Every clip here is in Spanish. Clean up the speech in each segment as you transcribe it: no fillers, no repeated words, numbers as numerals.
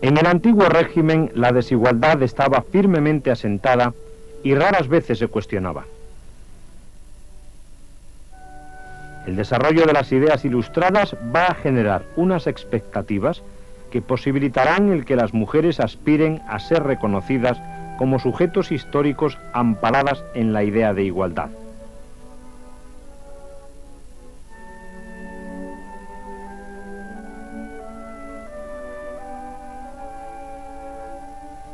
En el antiguo régimen la desigualdad estaba firmemente asentada y raras veces se cuestionaba. El desarrollo de las ideas ilustradas va a generar unas expectativas que posibilitarán el que las mujeres aspiren a ser reconocidas como sujetos históricos amparadas en la idea de igualdad.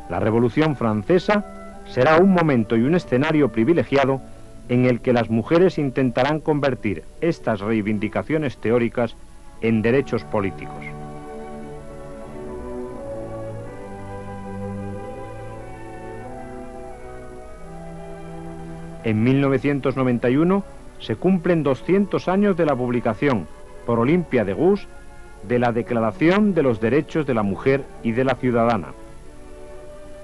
La Revolución Francesa será un momento y un escenario privilegiado en el que las mujeres intentarán convertir estas reivindicaciones teóricas en derechos políticos. En 1991 se cumplen 200 años de la publicación por Olympia de Gouges de la Declaración de los Derechos de la Mujer y de la Ciudadana.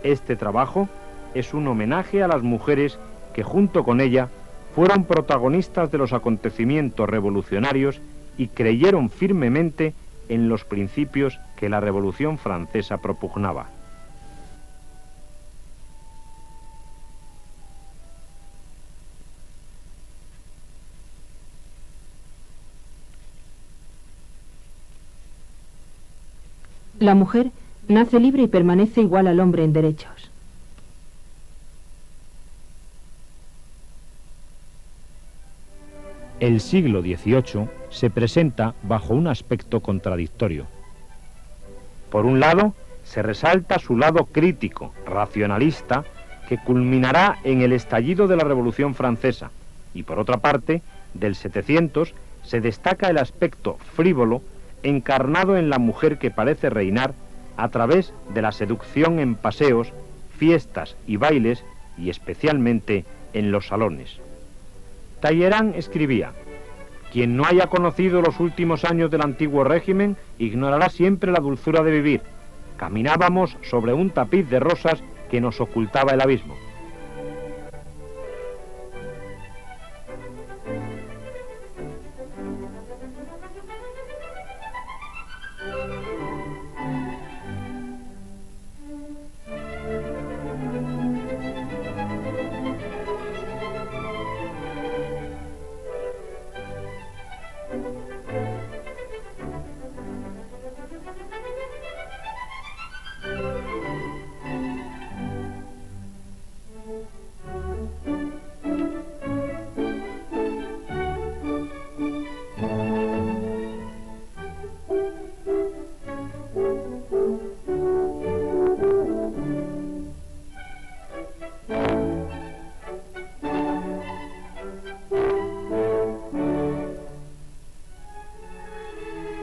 Este trabajo es un homenaje a las mujeres que junto con ella fueron protagonistas de los acontecimientos revolucionarios y creyeron firmemente en los principios que la Revolución Francesa propugnaba. La mujer nace libre y permanece igual al hombre en derechos. El siglo XVIII se presenta bajo un aspecto contradictorio. Por un lado, se resalta su lado crítico, racionalista, que culminará en el estallido de la Revolución Francesa, y por otra parte, del 700 se destaca el aspecto frívolo encarnado en la mujer que parece reinar a través de la seducción en paseos, fiestas y bailes, y especialmente en los salones. Talleyrand escribía: «Quien no haya conocido los últimos años del antiguo régimen ignorará siempre la dulzura de vivir. Caminábamos sobre un tapiz de rosas que nos ocultaba el abismo».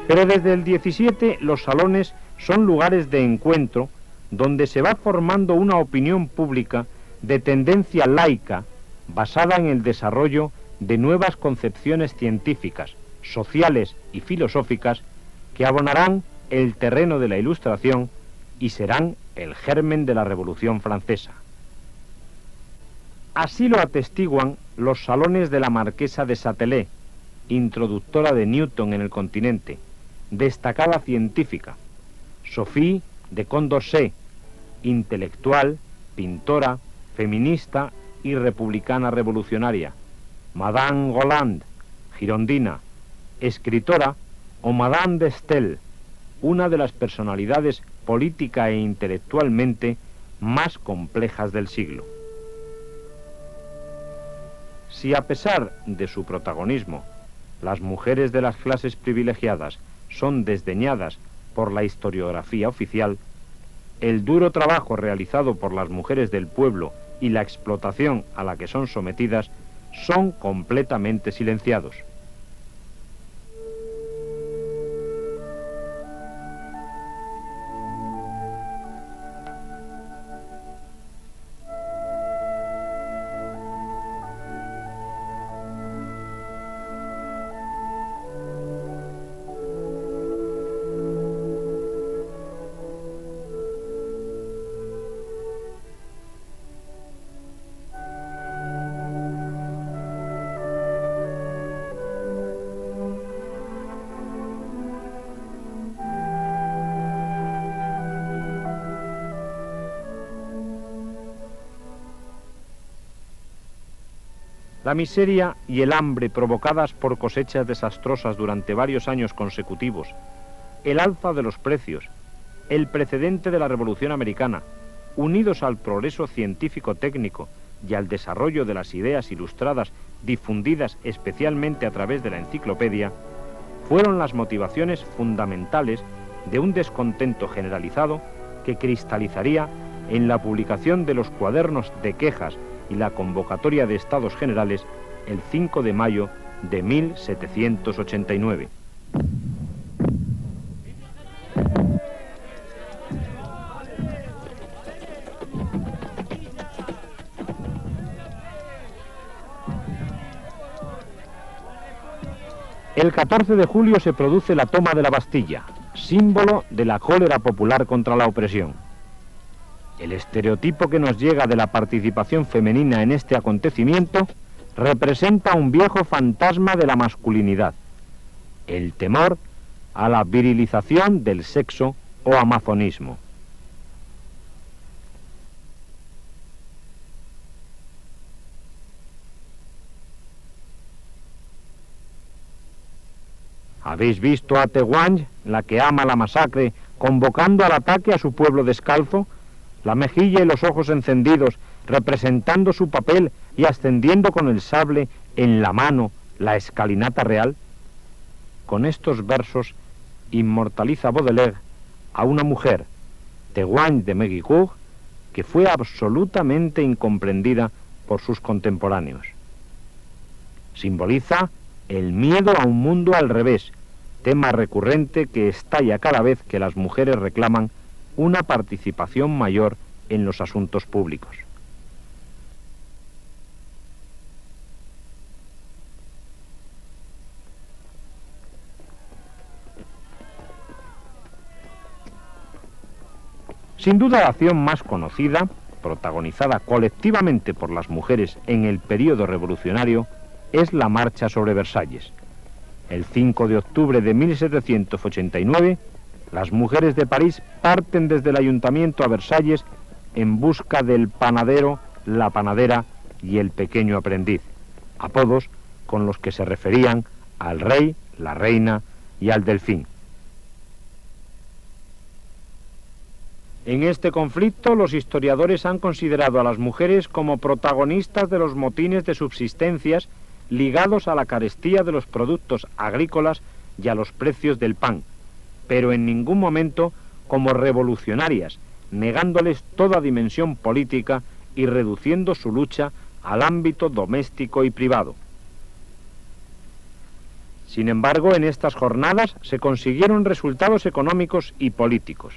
Pero desde el 17 los salones son lugares de encuentro donde se va formando una opinión pública de tendencia laica basada en el desarrollo de nuevas concepciones científicas, sociales y filosóficas que abonarán el terreno de la Ilustración y serán el germen de la Revolución Francesa. Así lo atestiguan los salones de la marquesa de Châtelet, introductora de Newton en el continente, destacada científica; Sophie de Condorcet, intelectual, pintora, feminista y republicana revolucionaria; Madame Roland, girondina, escritora; o Madame de Staël, una de las personalidades política e intelectualmente más complejas del siglo. Si a pesar de su protagonismo, las mujeres de las clases privilegiadas son desdeñadas por la historiografía oficial, el duro trabajo realizado por las mujeres del pueblo y la explotación a la que son sometidas son completamente silenciados. La miseria y el hambre provocadas por cosechas desastrosas durante varios años consecutivos, el alza de los precios, el precedente de la Revolución Americana, unidos al progreso científico-técnico y al desarrollo de las ideas ilustradas difundidas especialmente a través de la enciclopedia, fueron las motivaciones fundamentales de un descontento generalizado que cristalizaría en la publicación de los cuadernos de quejas y la convocatoria de Estados Generales el 5 de mayo de 1789. El 14 de julio se produce la toma de la Bastilla, símbolo de la cólera popular contra la opresión. El estereotipo que nos llega de la participación femenina en este acontecimiento representa un viejo fantasma de la masculinidad, el temor a la virilización del sexo o amazonismo. ¿Habéis visto a Tehuán, la que ama la masacre, convocando al ataque a su pueblo descalzo? La mejilla y los ojos encendidos, representando su papel y ascendiendo con el sable en la mano la escalinata real. Con estos versos inmortaliza Baudelaire a una mujer, Tehuán de Megicourt, que fue absolutamente incomprendida por sus contemporáneos. Simboliza el miedo a un mundo al revés, tema recurrente que estalla cada vez que las mujeres reclaman una participación mayor en los asuntos públicos. Sin duda la acción más conocida, protagonizada colectivamente por las mujeres en el período revolucionario, es la marcha sobre Versalles. El 5 de octubre de 1789, las mujeres de París parten desde el ayuntamiento a Versalles en busca del panadero, la panadera y el pequeño aprendiz, apodos con los que se referían al rey, la reina y al delfín. En este conflicto, los historiadores han considerado a las mujeres como protagonistas de los motines de subsistencias ligados a la carestía de los productos agrícolas y a los precios del pan, pero en ningún momento como revolucionarias, negándoles toda dimensión política y reduciendo su lucha al ámbito doméstico y privado. Sin embargo, en estas jornadas se consiguieron resultados económicos y políticos: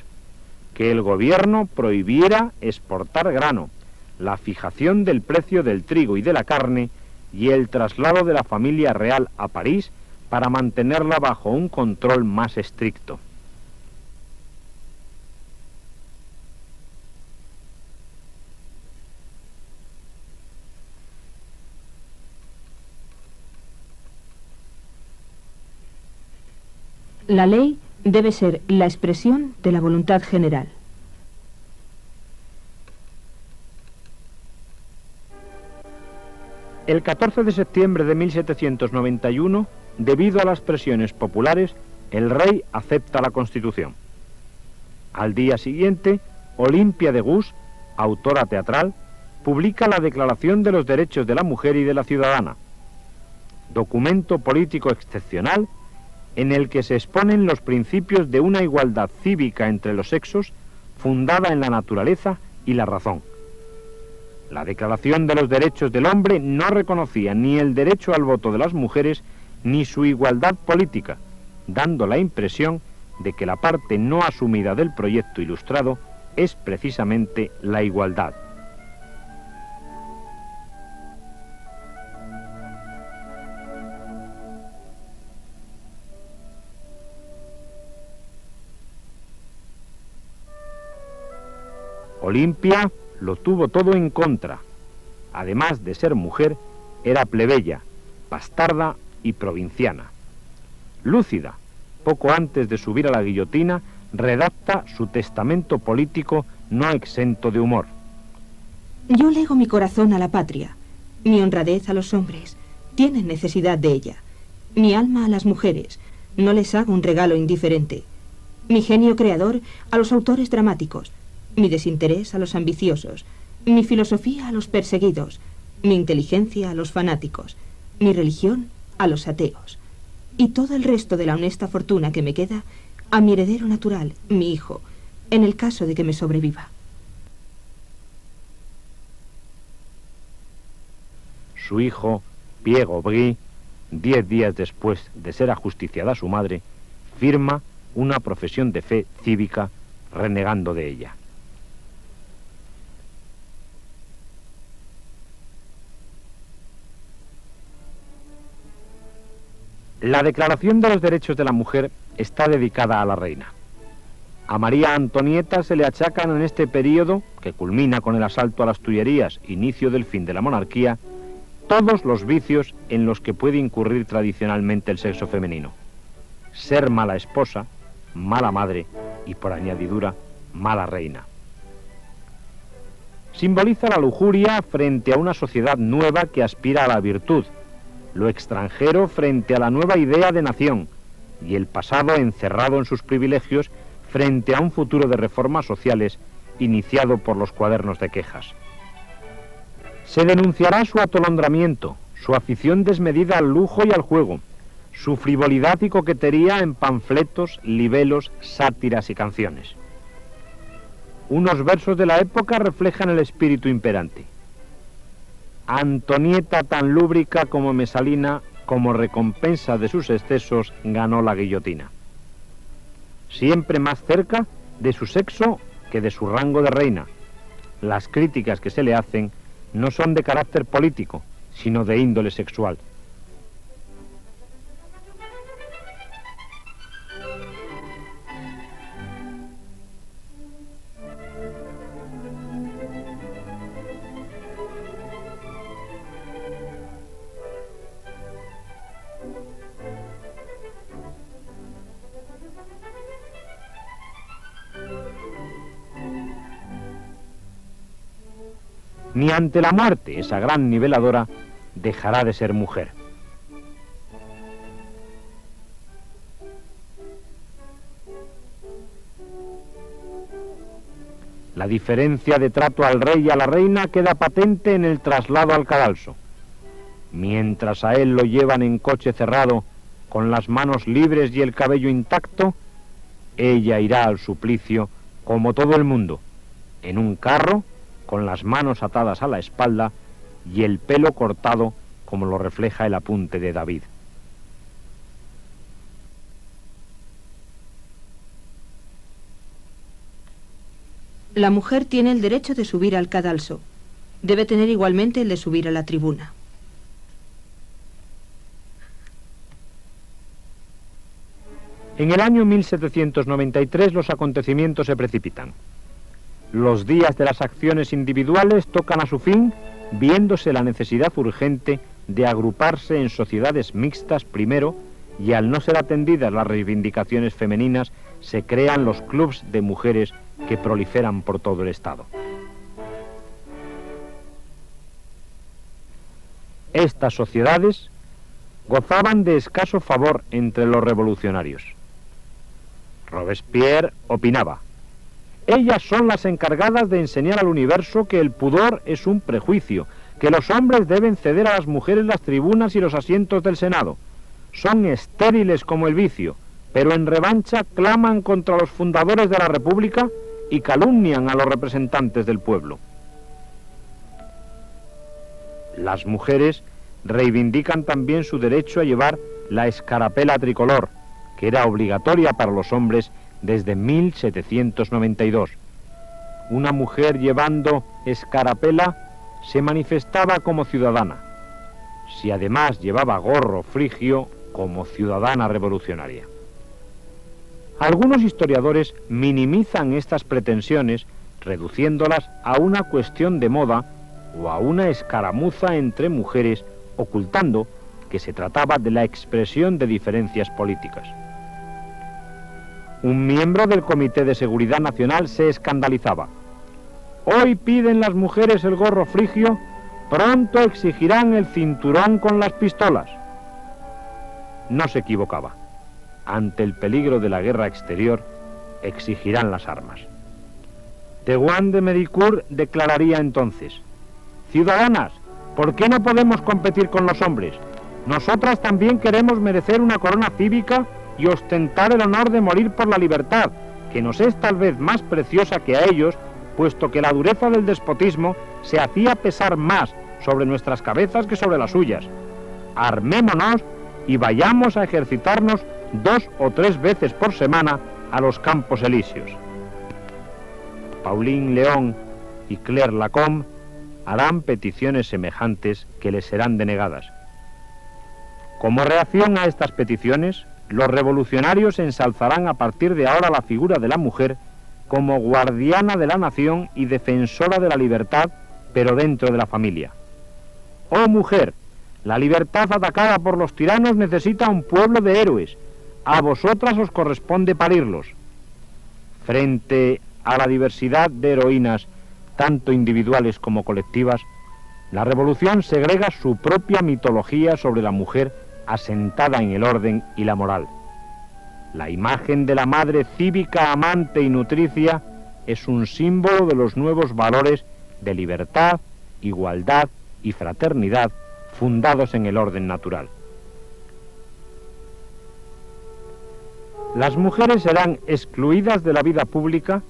que el gobierno prohibiera exportar grano, la fijación del precio del trigo y de la carne y el traslado de la familia real a París para mantenerla bajo un control más estricto. La ley debe ser la expresión de la voluntad general. El 14 de septiembre de 1791, debido a las presiones populares, el rey acepta la Constitución. Al día siguiente, Olimpia de Gus, autora teatral, publica la Declaración de los Derechos de la Mujer y de la Ciudadana, documento político excepcional en el que se exponen los principios de una igualdad cívica entre los sexos fundada en la naturaleza y la razón. La Declaración de los Derechos del Hombre no reconocía ni el derecho al voto de las mujeres ni su igualdad política, dando la impresión de que la parte no asumida del proyecto ilustrado es precisamente la igualdad. Olimpia lo tuvo todo en contra. Además de ser mujer, era plebeya, bastarda y provinciana. Lúcida, poco antes de subir a la guillotina, redacta su testamento político no exento de humor. Yo lego mi corazón a la patria, Mi honradez a los hombres, tienen necesidad de ella. Mi alma a las mujeres, no les hago un regalo indiferente. Mi genio creador a los autores dramáticos, mi desinterés a los ambiciosos, mi filosofía a los perseguidos, mi inteligencia a los fanáticos, mi religión a los ateos, y todo el resto de la honesta fortuna que me queda a mi heredero natural, mi hijo, en el caso de que me sobreviva. Su hijo, Pierre Aubry, 10 días después de ser ajusticiada su madre, firma una profesión de fe cívica renegando de ella. La Declaración de los Derechos de la Mujer está dedicada a la reina. A María Antonieta se le achacan en este periodo, que culmina con el asalto a las Tullerías, inicio del fin de la monarquía, todos los vicios en los que puede incurrir tradicionalmente el sexo femenino. Ser mala esposa, mala madre y, por añadidura, mala reina. Simboliza la lujuria frente a una sociedad nueva que aspira a la virtud, lo extranjero frente a la nueva idea de nación y el pasado encerrado en sus privilegios frente a un futuro de reformas sociales iniciado por los cuadernos de quejas. Se denunciará su atolondramiento, su afición desmedida al lujo y al juego, su frivolidad y coquetería en panfletos, libelos, sátiras y canciones. Unos versos de la época reflejan el espíritu imperante. Antonieta, tan lúbrica como Mesalina, como recompensa de sus excesos, ganó la guillotina. Siempre más cerca de su sexo que de su rango de reina. Las críticas que se le hacen no son de carácter político, sino de índole sexual. Ni ante la muerte, esa gran niveladora, dejará de ser mujer. La diferencia de trato al rey y a la reina queda patente en el traslado al cadalso. Mientras a él lo llevan en coche cerrado, con las manos libres y el cabello intacto, ella irá al suplicio como todo el mundo, en un carro, con las manos atadas a la espalda y el pelo cortado como lo refleja el apunte de David. La mujer tiene el derecho de subir al cadalso. Debe tener igualmente el de subir a la tribuna. En el año 1793 los acontecimientos se precipitan. Los días de las acciones individuales tocan a su fin, viéndose la necesidad urgente de agruparse en sociedades mixtas primero, y al no ser atendidas las reivindicaciones femeninas, se crean los clubs de mujeres que proliferan por todo el Estado. Estas sociedades gozaban de escaso favor entre los revolucionarios. Robespierre opinaba: ellas son las encargadas de enseñar al universo que el pudor es un prejuicio, que los hombres deben ceder a las mujeres las tribunas y los asientos del Senado. Son estériles como el vicio, pero en revancha claman contra los fundadores de la República y calumnian a los representantes del pueblo. Las mujeres reivindican también su derecho a llevar la escarapela tricolor, que era obligatoria para los hombres desde 1792. Una mujer llevando escarapela se manifestaba como ciudadana. Si además llevaba gorro frigio, como ciudadana revolucionaria. Algunos historiadores minimizan estas pretensiones, reduciéndolas a una cuestión de moda o a una escaramuza entre mujeres, ocultando que se trataba de la expresión de diferencias políticas. Un miembro del Comité de Seguridad Nacional se escandalizaba. Hoy piden las mujeres el gorro frigio pronto exigirán el cinturón con las pistolas. No se equivocaba. Ante el peligro de la guerra exterior, exigirán las armas. Tehuán de Medicourt declararía entonces: ciudadanas, ¿por qué no podemos competir con los hombres? Nosotras también queremos merecer una corona cívica y ostentar el honor de morir por la libertad, que nos es tal vez más preciosa que a ellos, puesto que la dureza del despotismo se hacía pesar más sobre nuestras cabezas que sobre las suyas. Armémonos y vayamos a ejercitarnos 2 o 3 veces por semana a los Campos Elíseos. Pauline Léon y Claire Lacombe harán peticiones semejantes que les serán denegadas. Como reacción a estas peticiones, los revolucionarios ensalzarán a partir de ahora la figura de la mujer como guardiana de la nación y defensora de la libertad, pero dentro de la familia. Oh mujer, la libertad atacada por los tiranos necesita un pueblo de héroes. A vosotras os corresponde parirlos. Frente a la diversidad de heroínas, tanto individuales como colectivas, la revolución segrega su propia mitología sobre la mujer asentada en el orden y la moral. La imagen de la madre cívica, amante y nutricia es un símbolo de los nuevos valores de libertad, igualdad y fraternidad fundados en el orden natural. Las mujeres serán excluidas de la vida pública,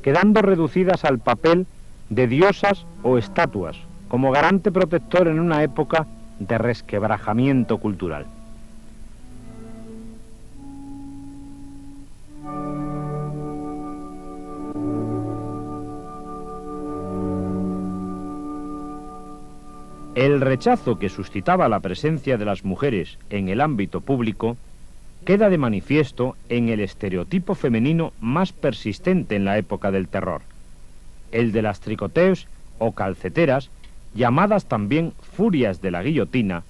quedando reducidas al papel de diosas o estatuas, como garante protector en una época de resquebrajamiento cultural. El rechazo que suscitaba la presencia de las mujeres en el ámbito público queda de manifiesto en el estereotipo femenino más persistente en la época del terror, el de las tricoteos o calceteras, llamadas también furias de la guillotina,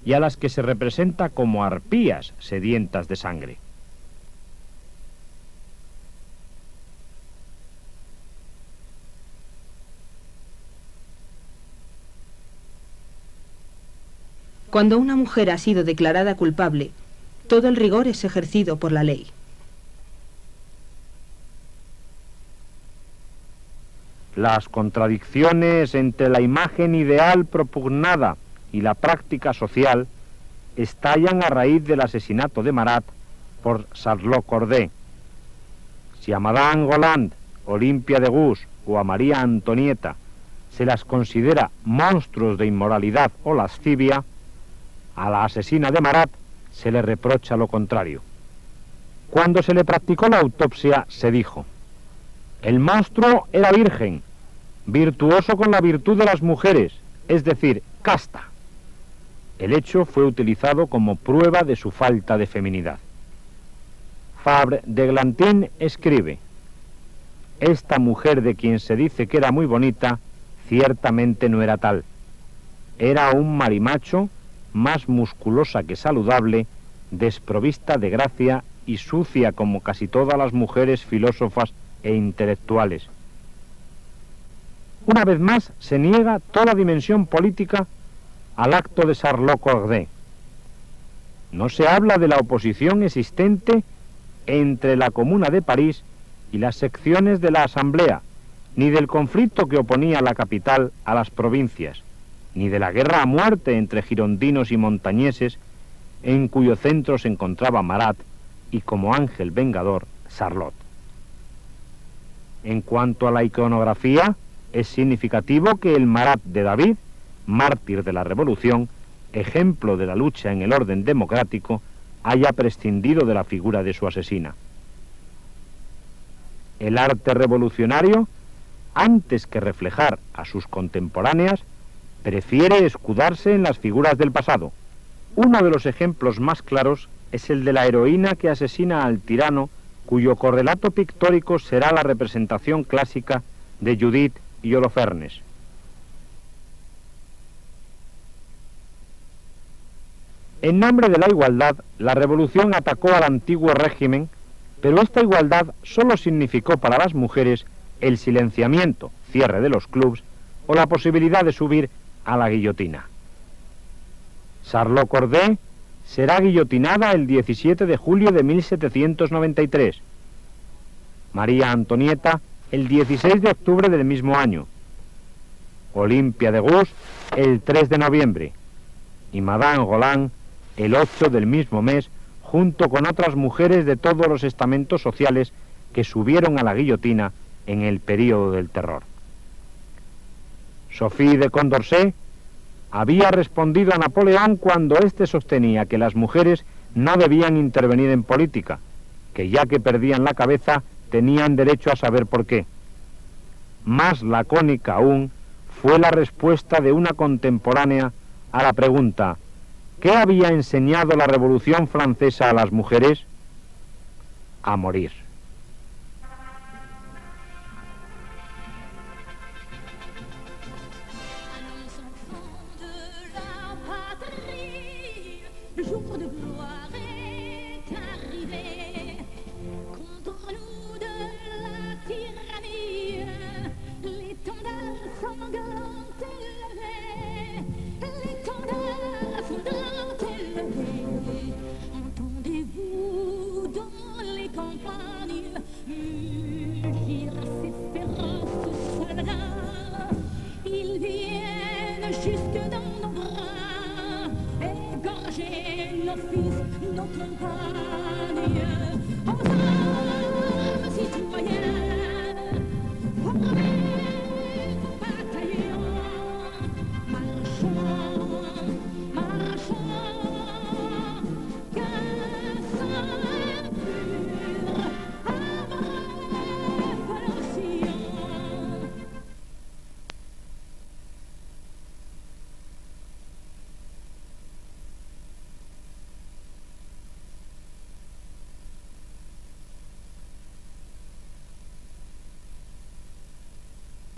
y a las que se representa como arpías sedientas de sangre. Cuando una mujer ha sido declarada culpable, todo el rigor es ejercido por la ley. Las contradicciones entre la imagen ideal propugnada y la práctica social estallan a raíz del asesinato de Marat por Charlotte Corday. Si a Madame Roland, Olimpia de Gouges o a María Antonieta se las considera monstruos de inmoralidad o lascivia, a la asesina de Marat se le reprocha lo contrario. Cuando se le practicó la autopsia se dijo: el monstruo era virgen, virtuoso con la virtud de las mujeres, es decir, casta. El hecho fue utilizado como prueba de su falta de feminidad. Fabre d'Eglantin escribe: esta mujer de quien se dice que era muy bonita, ciertamente no era tal. Era un marimacho, más musculosa que saludable, desprovista de gracia y sucia como casi todas las mujeres filósofas e intelectuales. Una vez más se niega toda dimensión política al acto de Charlotte Corday. No se habla de la oposición existente entre la Comuna de París y las secciones de la Asamblea, ni del conflicto que oponía la capital a las provincias, ni de la guerra a muerte entre girondinos y montañeses, en cuyo centro se encontraba Marat y como ángel vengador Charlotte. En cuanto a la iconografía, es significativo que el Marat de David, mártir de la revolución, ejemplo de la lucha en el orden democrático, haya prescindido de la figura de su asesina. El arte revolucionario, antes que reflejar a sus contemporáneas, prefiere escudarse en las figuras del pasado. Uno de los ejemplos más claros es el de la heroína que asesina al tirano, cuyo correlato pictórico será la representación clásica de Judith y Holofernes. En nombre de la igualdad, la revolución atacó al antiguo régimen, pero esta igualdad solo significó para las mujeres el silenciamiento, cierre de los clubs, o la posibilidad de subir a la guillotina. Charlotte Corday será guillotinada el 17 de julio de 1793. María Antonieta el 16 de octubre del mismo año. Olimpia de Gouges el 3 de noviembre. Y Madame Roland el 8 del mismo mes, junto con otras mujeres de todos los estamentos sociales que subieron a la guillotina en el período del terror. Sophie de Condorcet había respondido a Napoleón cuando éste sostenía que las mujeres no debían intervenir en política, que ya que perdían la cabeza tenían derecho a saber por qué. Más lacónica aún fue la respuesta de una contemporánea a la pregunta: ¿qué había enseñado la Revolución Francesa a las mujeres? A morir.